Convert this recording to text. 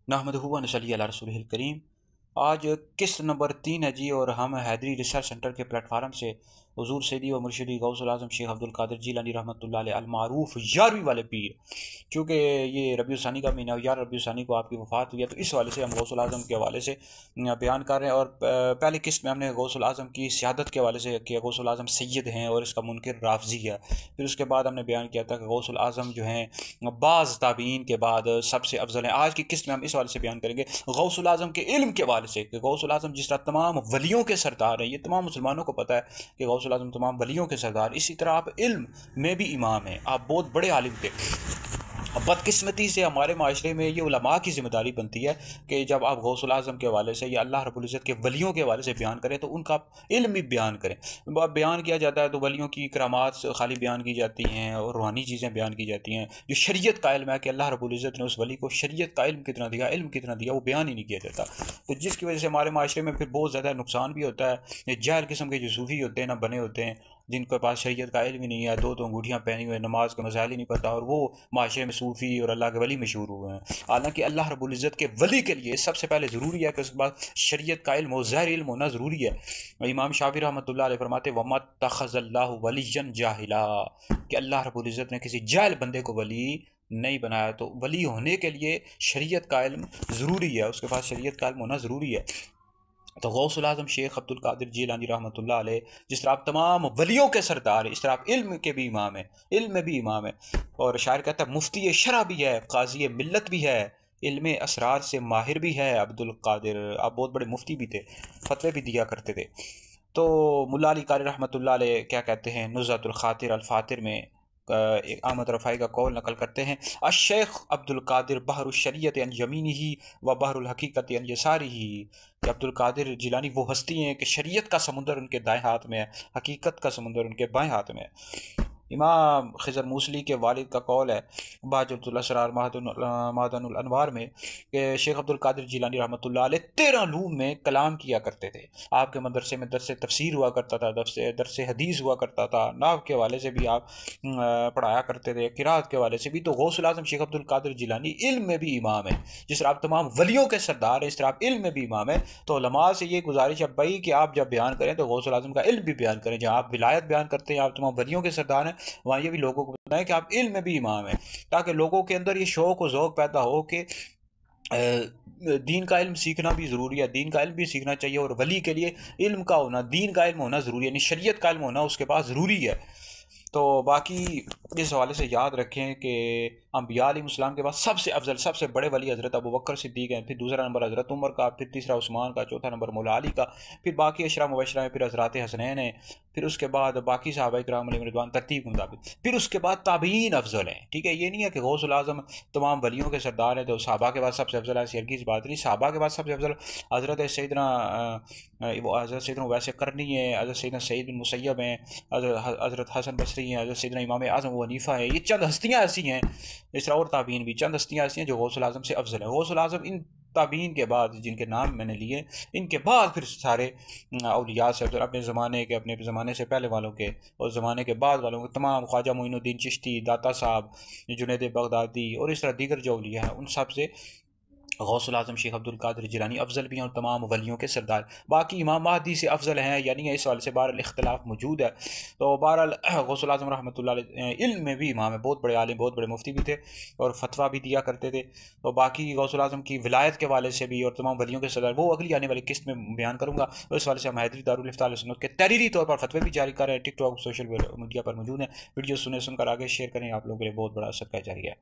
नहमदुहु व नसल्ली अला रसूलिहिल करीम। आज किस्त नंबर 3 है जी, और हम हैदरी रिसर्च सेंटर के प्लेटफार्म से हुजूर सैदी व मुर्शिदी गौसुल आज़म शेख अब्दुल कादिर जीलानी रहमतुल्लाह अलैह अल मारूफ 11वीं वाले पीर, चूँकि ये रबीउल सानी का महीना, 11 रबीउल सानी को आपकी वफ़ात हुई है, तो इस हवाले से हम गौसुल आज़म के हवाले से बयान कर रहे हैं। और पहली किस्त में हमने गौसुल आज़म की सियादत के हवाले से किया, गौसुल आज़म सैयद हैं और इसका मुनकिर राफजी है। फिर उसके बाद हमने बयान किया था कि गौसुल आज़म जो हैं बाज़ ताबीन के बाद सबसे अफजल हैं। आज की किस्त में हम इस हवाले से बयान करेंगे गौसुल आज़म के इल्म के हवाले से कि गौसुल आज़म जिस तरह तमाम वलियों के सरदार हैं, ये तमाम मुसलमानों को पता है कि गौसुल आज़म तमाम वलियों के सरदार, इसी तरह आप इल्म में भी इमाम हैं, आप बहुत बड़े आलिम थे। बदकिस्मती से हमारे माशरे में ये उलमा की ज़िम्मेदारी बनती है कि जब आप गौसुल आज़म के हवाले से या अल्लाह रब्बुल इज़्ज़त के वलियों के हवाले से बयान करें तो उनका इल्म भी बयान करें। बयान किया जाता है तो वलियों की करामात खाली बयान की जाती हैं और रूहानी चीज़ें बयान की जाती हैं। जो शरीयत का इल्म है कि अल्लाह रब्बुल इज़्ज़त ने उस वली को शरीयत का इल्म कितना दिया, इल्म कितना दिया, वो बयान ही नहीं किया जाता। तो जिसकी वजह से हमारे माशरे में फिर बहुत ज़्यादा नुकसान भी होता है। जाहिल किस्म के जो सूफ़ी होते हैं ना, बने होते हैं, जिनके पास शरीयत का इल्म ही नहीं है, दो अंगूठियाँ पहनी हुई, नमाज का मसाइल ही नहीं पता, और वो माशरे में सूफ़ी और अल्लाह के वली मशहूर हुए हैं। हालांकि अल्लाह रब्बुल इज़्ज़त के वली के लिए सबसे पहले ज़रूरी है कि उसके बाद शरीयत का इल्म हो, ज़ाहिर इल्म होना ज़रूरी है। इमाम शाफी रहमतुल्लाह अलैह फरमाते वमत्तखज़ल्लाहु वलिय्यन जाहिला, कि अल्लाह रब्बुल इज़्ज़त ने किसी जाहिल बंदे को वली नहीं बनाया। तो वली होने के लिए शरीयत का इल्म ज़रूरी है, उसके पास शरीयत का इल्म होना ज़रूरी है। तो गौसुल आज़म शेख अब्दुल कादिर जीलानी रहमतुल्लाह अलैह जिस तरह आप तमाम वलियों के सरदार हैं, इस तरह आप इल्म के भी इमाम हैं, इल्म में भी इमाम है। और शायर कहता है मुफ्ती शरा भी है, काजी मिल्लत भी है, इल्म असरार से माहिर भी है अब्दुल कादिर। आप बहुत बड़े मुफ्ती भी थे, फतवे भी दिया करते थे। तो मुल्ला अली कारी रहमतुल्लाह अलैह क्या कहते हैं, नुज़हतुल खातिर अल फातिर में एक अहमद रफ़ाई का कौल नकल करते हैं, अशेख अब्दुल कादिर बहरुल शरीयत अन यमीनिही व बहरुल हकीकत अन यसारिही, कि अब्दुल कादिर जिलानी वो हस्ती हैं कि शरीयत का समुंदर उनके दाएं हाथ में है, हकीकत का समुंदर उनके बाएं हाथ में है। इमाम खिज़र मूसली के वालिद का कौल है बाजुल असरार मादनुल अनवार में कि शेख अब्दुल कादिर जिलानी रहमतुल्लाह अलैह 13 लूम में कलाम किया करते थे। आपके मदरसे में दरस तफसीर हुआ करता था, दरस हदीस हुआ करता था, नाव के हवाले से भी आप पढ़ाया करते थे, किरात के हवाले से भी। तो गौसुल आज़म शेख अब्दुल कादिर जिलानी इल्म में भी इमाम है। जिस तरह आप तमाम वलियों के सरदार हैं, इस तरह आप इल्म में भी इमाम है। तो उलमा से ये गुजारिश है भाई कि आप जब बयान करें तो गौसुल आज़म का इल्म भी बयान करें। जहाँ आप विलायत बयान करते हैं, आप तमाम वलियों के सरदार हैं, वहाँ ये भी लोगों को बताएं कि आप इल्म में भी इमाम हैं, ताकि लोगों के अंदर ये शौक़ व ज़ौक़ पैदा हो कि दीन का इल्म सीखना भी ज़रूरी है, दीन का इल्म भी सीखना चाहिए। और वली के लिए इल्म का होना, दीन का इल्म होना ज़रूरी है, यानी शरीयत का इल्म होना उसके पास ज़रूरी है। तो बाकी इस हवाले से याद रखें कि अम्बिया अलैहिस्सलाम के बाद सबसे अफजल, सबसे बड़े वली हज़रत अबू बकर सिद्दीक़ हैं, फिर दूसरा नंबर हज़रत उमर का, फिर तीसरा उस्मान का, चौथा नंबर मौला अली का, फिर बाकी अशरा मुबशरा में फिर हज़रत हसनैन हैं, फिर उसके बाद बाकी सहाबा किराम अलैहिम रिज़वान तरतीब के मुताबिक, फिर उसके बाद ताबीन अफजल हैं। ठीक है, ये नहीं है कि गौसुल आज़म तमाम वलियों के सरदार हैं तो सहाबा के बाद सबसे अफजल है, ऐसी हरगिज़ बात नहीं। सहाबा के बाद सबसे अफजल हज़रत सैयदना वो हज़रत सैयदना वैसे करनी है, हज़रत सैयदना सईद बिन मुसय्यब हैं, हज़रत हसन बसरी हैं, हज़रत सैयदना इमाम आज़म अबू हनीफ़ा है। ये चंद हस्तियाँ ऐसी हैं, इस तरह और ताबीन भी चंद हस्तियाँ ऐसी हैं जो गौसुल आज़म से अफजल है। गौसुल आज़म इन ताबीन के बाद जिनके नाम मैंने लिए, इनके बाद फिर सारे औलिया से अफजल, अपने ज़माने से पहले वालों के और ज़माने के बाद वालों के तमाम, ख्वाजा मोइनुद्दीन चिश्ती, दाता साहब, जुनैद बगदादी और इस तरह दीगर जो औलिया हैं, उन सब से गौसुल आज़म शेख अब्दुल कादिर जिलानी अफजल भी हैं और तमाम वलियों के सरदार। बाकी इमाम महदी से अफजल हैं यानी इस वाले से बहरहाल इख्तलाफ मौजूद है। तो बहरहाल गौसुल आज़म रहमतुल्लाह अलैह इल्म में भी इमाम है, बहुत बड़े आलिम, बहुत बड़े मुफ्ती भी थे और फतवा भी दिया करते थे। तो बाकी गौसुल आज़म की विलायत के वाले से भी और तमाम वलियों के सरदार वो अगली आने वाली किस्त में बयान करूँगा। तो इस वाले से हम हैदरी दारुल इफ्ता अहले सुन्नत के तहरीरी तौर पर फतवे भी जारी कर रहे हैं, टिकटॉक सोशल मीडिया पर मौजूद हैं। वीडियो सुनकर आगे शेयर करें, आप लोगों के लिए बहुत बड़ा सदका जारी है।